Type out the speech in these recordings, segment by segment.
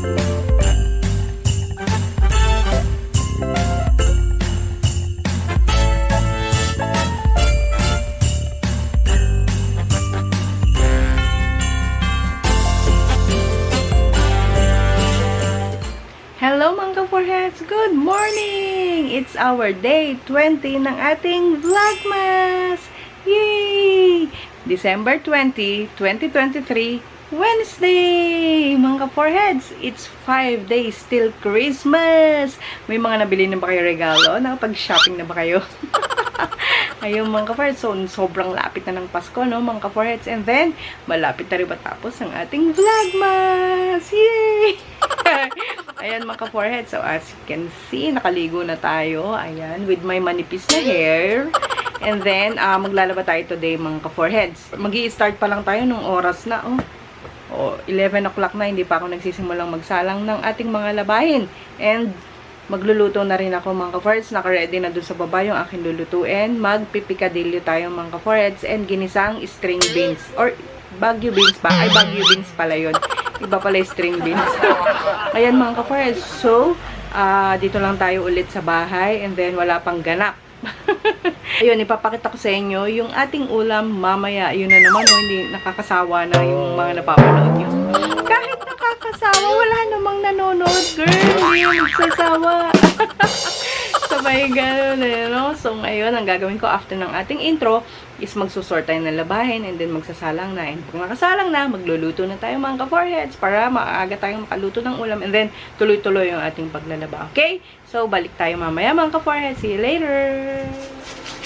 Hello mga ka-foreheads! Good morning! It's our day 20 ng ating Vlogmas! Yay! December 20, 2023, Wednesday! Mga ka-foreheads, it's 5 days till Christmas! May mga nabili na ba kayo regalo? Nakapag-shopping na ba kayo? Ayun mga ka-foreheads, so sobrang lapit na ng Pasko, no mga ka-foreheads? And then, malapit na rin matapos ang ating Vlogmas! Yay! Ayan mga ka-forehead. So, as you can see, nakaligo na tayo. Ayan, with my manipis na hair. And then, maglalaba tayo today mga ka-foreheads. Mag-i-start pa lang tayo nung oras na, 11 o'clock na. Hindi pa ako nagsisimulang magsalang ng ating mga labahin. And, magluluto na rin ako mga ka-foreheads. Naka-ready na dun sa baba yung aking lulutuin. Magpipikadilyo tayo mga ka-foreheads. And, ginisang string beans. Or, Baguio beans ba? Ay, Baguio beans pala yun. Iba pala yung string beans. Ayan mga ka-foreheads. So, dito lang tayo ulit sa bahay. And then, wala pang ganap. Ayun, ipapakita ko sa inyo yung ating ulam mamaya. Yun na naman, hindi nakakasawa na yung mga napapanood nyo. Kahit nakakasawa, wala namang nanonood, girl. Hindi yung magsasawa. Sabay ganun, no? So, ngayon, ang gagawin ko after ng ating intro is magsusort tayo ng labahin and then magsasalang na. And kung nakasalang na, magluluto na tayo mga ka-foreheads para maaga tayong makaluto ng ulam and then tuloy-tuloy yung ating paglalaba. Okay? So, balik tayo mamaya mga ka-foreheads. See you later!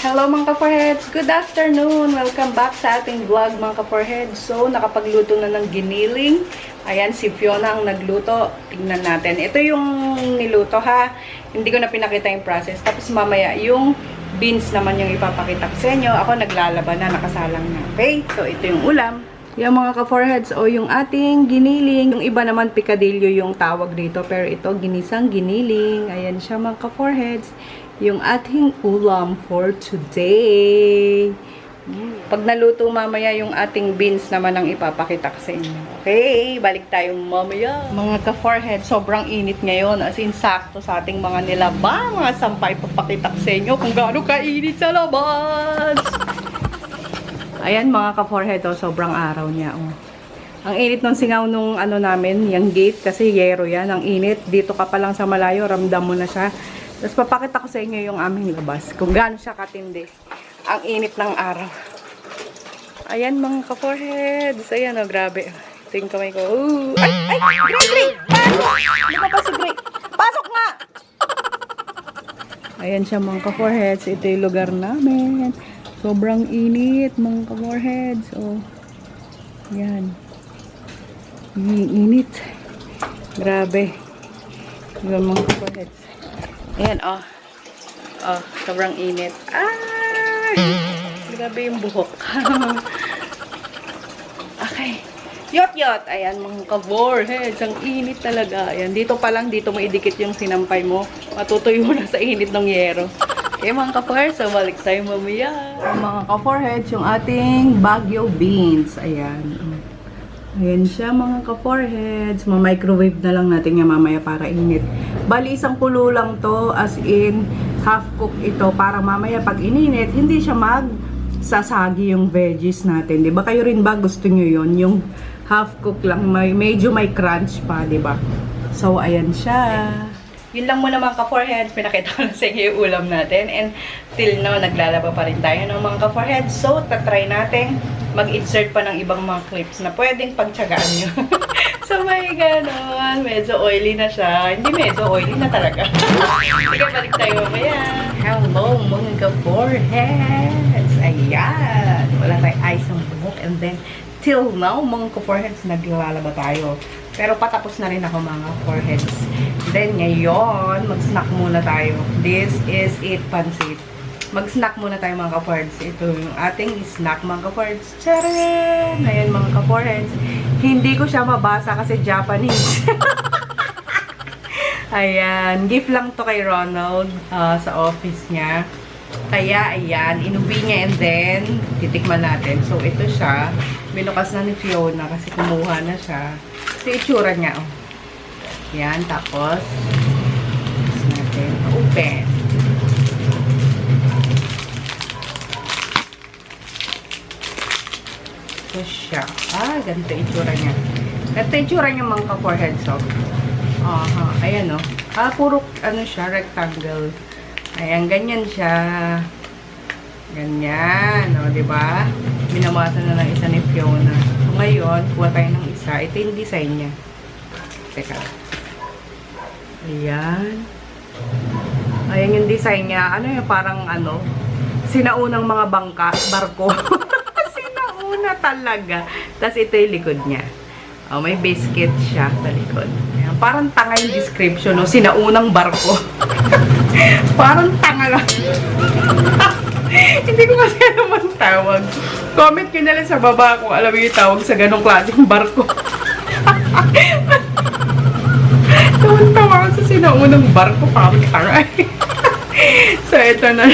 Hello mga ka-foreheads! Good afternoon! Welcome back sa ating vlog mga ka-foreheads. So, nakapagluto na ng giniling. Ayan, si Fiona ang nagluto. Tingnan natin. Ito yung niluto ha. Hindi ko na pinakita yung process. Tapos mamaya, yung beans naman yung ipapakita ko sa inyo. Ako naglalaba na, nakasalang na. Okay? So, ito yung ulam. Yung mga ka-foreheads, o yung ating giniling. Yung iba naman, picadillo yung tawag dito. Pero ito, ginisang giniling. Ayan siya mga ka-foreheads. Yung ating ulam for today. Pag naluto mamaya yung ating beans naman ang ipapakita ko sa inyo. Okay, balik tayo mamaya. Mga ka-forehead, sobrang init ngayon. As in, sakto sa ating mga nilaba. Mga sampay, papakita ko sa inyo kung gaano kainit sa labas. Ayan mga ka-forehead, sobrang araw niya. Ang init ng singaw nung ano namin, yung gate, kasi yero yan. Ang init, dito ka pa lang sa malayo, ramdam mo na siya. Tapos papakita ko sa inyo yung aming labas. Kung gaano siya katindi. Ang init ng araw. Ayan mga ka-foreheads. Ayan grabe. Ito yung kamay ko. Ooh. Ay! Gray! Pasok! Hindi pa pasok, Gray. Pasok nga! Ayan siya mga ka-foreheads. Ito yung lugar namin. Sobrang init mga ka-foreheads. Ayan. Init. Grabe. Ayan mga ka-foreheads. Ayan sobrang init. Grabe yung buhok. Okay. Yot! Ayan, mga ka-foreheads. Ang init talaga. Ayan, dito pa lang, dito mo idikit yung sinampay mo. Matutuyo na sa init ng yero. Okay, mga ka-foreheads. So, balik tayo mamaya. Mga ka-foreheads, yung ating Baguio beans. Ayan. Ayan siya, mga ka-foreheads. Ma-microwave na lang natin yung mamaya para init. Bali, isang kulo lang to. As in, half cook ito. Para mamaya pag ininit, hindi siya sasagi yung veggies natin. Diba? Kayo rin ba gusto nyo yun? Yung half cook lang, medyo may crunch pa, diba? So, ayan siya. Yun lang muna mga ka-foreheads. Pinakita ko na sa inyo yung ulam natin. And till now, naglalaba pa rin tayo ng mga ka-foreheads. So, tatry natin mag-insert pa ng ibang mga clips na pwedeng pagtsagaan nyo. So, may ganon. Medyo oily na siya. Hindi medyo oily na talaga. Sige, balik tayo mamaya. Hello, mga ka-foreheads. Ayan. Wala tayong ice ng buhok. And then, till now, mga ka-foreheads, naglalaba tayo. Pero patapos na rin ako mga foreheads. Then, ngayon, mag-snack muna tayo. This is it, pansit. Mag-snack muna tayo mga ka-foreheads. Ito yung ating snack mga ka-foreheads. Charan! Ayan mga ka-foreheads. Hindi ko siya mabasa kasi Japanese. Ayan. Gift lang to kay Ronald sa office niya. Kaya, ayan. Inuwi niya and then titikman natin. So, ito siya. Binukas na ni Fiona kasi kumuha na siya. Ito yung itsura niya. Yan, tapos natin open. Ito siya. Ganito yung itsura niya. Ganito yung itsura niya mga ka-forehead. So, ayan o. Puro, siya, rectangle. Ayan, ganyan siya. Ganyan. O, diba? Binawasan na ng isa ni Fiona. So, ngayon, kuha tayo ng isa. Ito yung design niya. Teka. Ayan. Ayan yung design niya. Ano yung parang sinaunang mga barko. Sinauna talaga. Tapos ito yung likod niya. May biscuit siya sa likod. Ayan. Parang tanga yung description, no? Sinaunang barko. Parang tanga lang. Hindi ko kasi naman tawag. Comment nyo na lang sa baba kung alam yung tawag sa ganong klaseng barko. Tawa ko sa sinaunang barko. Parang tanga. So, ito na.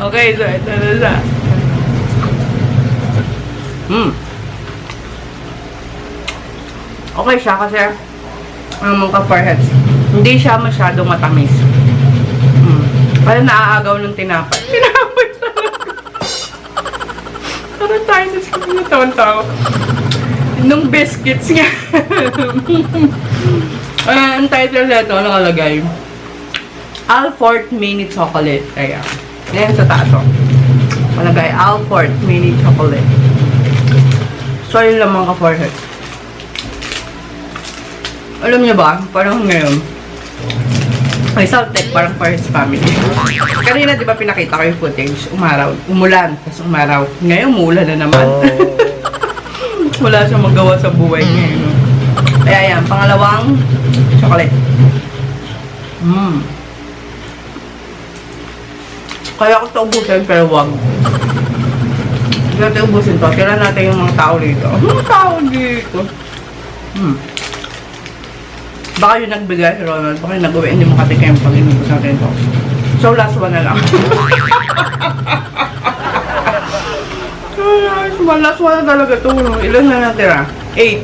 Okay, so ito na siya. Okay siya kasi mga ka-foreheads, hindi siya masyadong matamis. Parang naaagaw ng tinapay. Tinapay talaga. Parang tayo na sa natawan-tawa. Nung biscuits nga. Ang title na ito, nakalagay. Alfort Mini Chocolate. Ayan. Ayan sa taas. Malagay, Alfort Mini Chocolate. So, yun lang mga ka-forehead. Alam niyo ba, parang ngayon, ay Saltec, parang for his family. Kanina, di ba, pinakita ko yung footage, umulan, tapos umaraw. Ngayon, umulan na naman. Wala siyang magawa sa buhay niya. Kaya yan, pangalawang chocolate. Kaya ako ito ubusin, pero wag. Hindi natin ubusin to. Tira natin yung mga tao dito. Mga tao dito. Baka yung nagbigay si Ronald. Baka yung nag-uwi. Hindi makatikim pag inubos natin to. So, last one na lang. Last one na talaga to. Ilan na natira? 8.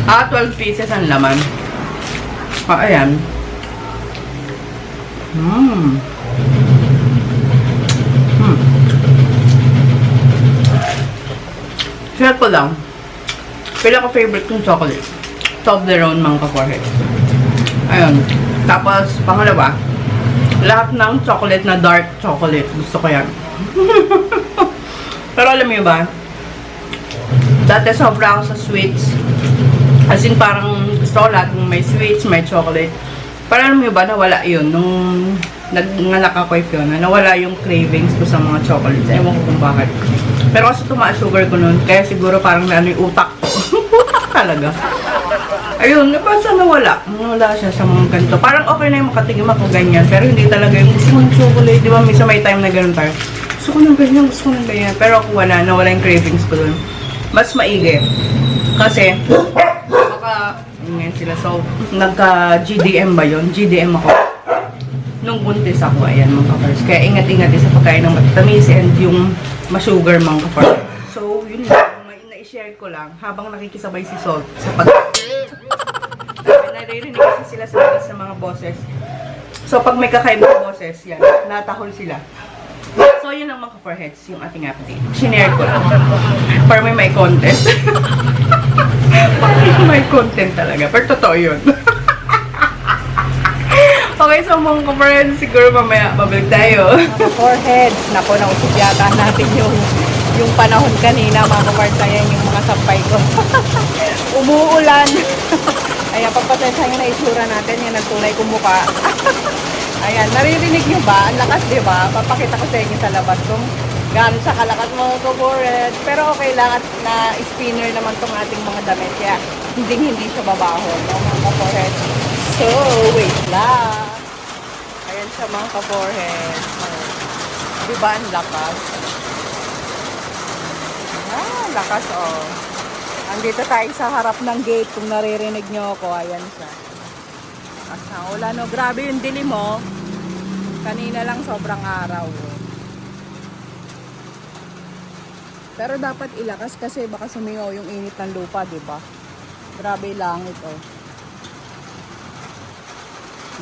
12 pieces ang laman. Ayan. Share ko lang. Pila ko favorite kong chocolate. Toblerone mga ka-forehead. Ayun. Tapos, pangalawa, lahat ng chocolate na dark chocolate. Gusto ko yan. Pero alam mo ba? Dati sobra ako sa sweets. As in, parang gusto ko lahat ng may sweets, may chocolate. Pero alam mo ba, nawala yun. Nung nag-nganak ako kay Fiona, nawala yung cravings ko sa mga chocolates. Ewan ko kung bakit. Pero kasi tumaas sugar ko nun, kaya siguro parang naano yung utak ko. Utak talaga. Ayun, basta nawala. Nawala siya sa mga ganito. Parang okay na yung makatigim ako ganyan, pero hindi talaga yung gusto ko ng chocolate. Di ba, may time na ganun tayo. Gusto ko ng ganyan, gusto ko ng ganyan. Pero ako nawala yung cravings ko dun. Mas maigi. Kasi, ngayon sila. So, nagka-GDM ba yun? GDM ako. Nung buntis ako, ayan mga ka-first. Kaya ingat-ingat sa pagkain ng matatamis and yung masugar mga ka-first. So, yun lang. Na-share ko lang habang nakikisabay si Salt sa pagkain. Naririnig kasi sila sa labas ng mga boses. So, pag may kakaibang boses, yan. Natahol sila. So, yun lang mga ka-foreheads, yung ating update. Sinare ko lang. Para may content. May content talaga. Pero totoo yun. Okay, so mga ka-foreheads, siguro mamaya babalik tayo. Mga foreheads, naku, nausip yata natin yung panahon kanina, mga ka-foreheads. Ayan yung mga sampay ko. Umuulan. Ayan, pagpasensya nyo na itsura natin. Yan ang tunay kong mukha. Ayan, naririnig nyo ba? Ang lakas, di ba? Papakita ko sa inyo sa labas kung gaano siya kalakas mga ka-foreheads. Pero okay lang at na-spinner naman tong ating mga damit. Kaya hindi siya babahon, no, mga ka-foreheads. So, wait lang. Ayan siya mga ka-foreheads. Di ba ang lakas? Lakas, oh. Andito tayo sa harap ng gate. Kung naririnig nyo ako, ayan siya. Wala, no, grabe yung dilim mo. Kanina lang sobrang araw. Pero dapat ilakas kasi baka sumingaw yung init ng lupa, di ba? Grabe yung langit, oh.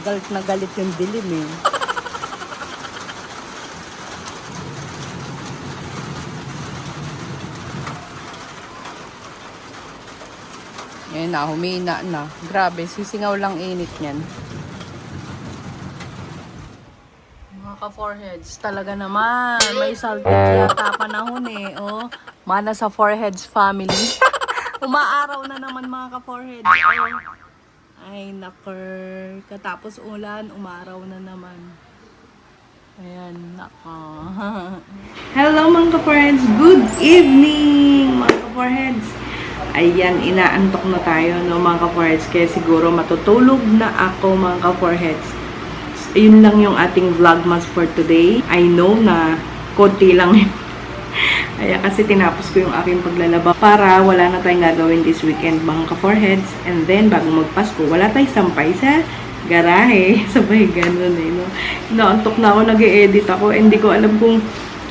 Galit na galit yung dilim, eh. Ayan na, humina na. Grabe, sisingaw lang init niyan. Mga ka-foreheads, talaga naman. May saltik yata panahon eh. Oh, mana sa foreheads family. Umaaraw na naman mga ka-foreheads. Oh. Ay, naker. Katapos ulan, umaraw na naman. Ayan, naka. Hello mga ka-foreheads. Good evening mga ka-foreheads. Ayan, inaantok na tayo, no, mga ka-foreheads. Kaya siguro matutulog na ako, mga ka-foreheads. Yun lang yung ating vlogmas for today. I know na konti lang yun. Kaya kasi tinapos ko yung aking paglalaba para wala na tayong gagawin this weekend, mga ka-foreheads. And then, bago magpasko, wala tayong sampay sa garahe. Sabay ganun eh, no. Inaantok na ako, nag-e-edit ako. Hindi ko alam kung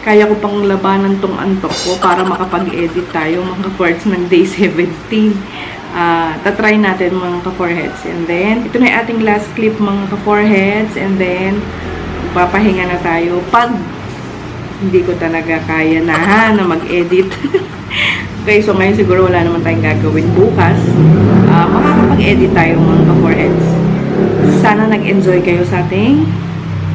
kaya ko pang labanan tong antok ko para makapag-edit tayo mga ka-foreheads ng day 17. Tatry natin mga ka-foreheads. And then, ito na yung ating last clip mga ka-foreheads. And then, papahinga na tayo pag hindi ko talaga kaya na mag-edit. Okay, so ngayon siguro wala naman tayong gagawin bukas. Makakapag-edit tayo mga ka-foreheads. Sana nag-enjoy kayo sa ating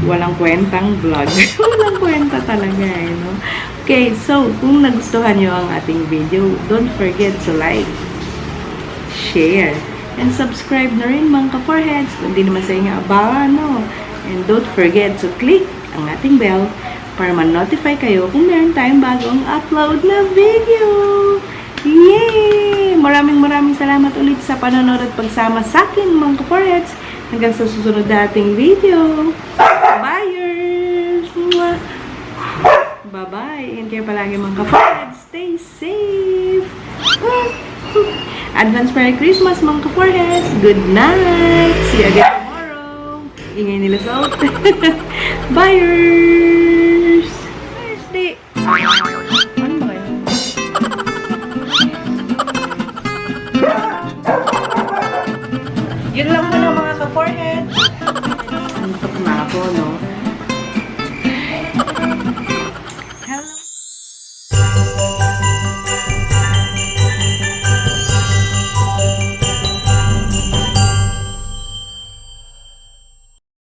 walang kwentang vlog. Walang kwenta talaga eh, no? Okay, so, kung nagustuhan nyo ang ating video, don't forget to like, share, and subscribe na rin mga ka-foreheads kung di naman sa inyo abala, no? And don't forget to click ang ating bell para ma-notify kayo kung meron tayong bagong upload na video. Yay! Maraming salamat ulit sa panonood at pagsama sa akin mga ka-foreheads. Hanggang sa susunod na ating video. Bye-ers! Bye-bye! Ingat kayo palagi mga ka-foreheads. Stay safe! Advance Merry Christmas mga ka-foreheads! Good night! See you again tomorrow! Ingay nila sa out. Bye-ers!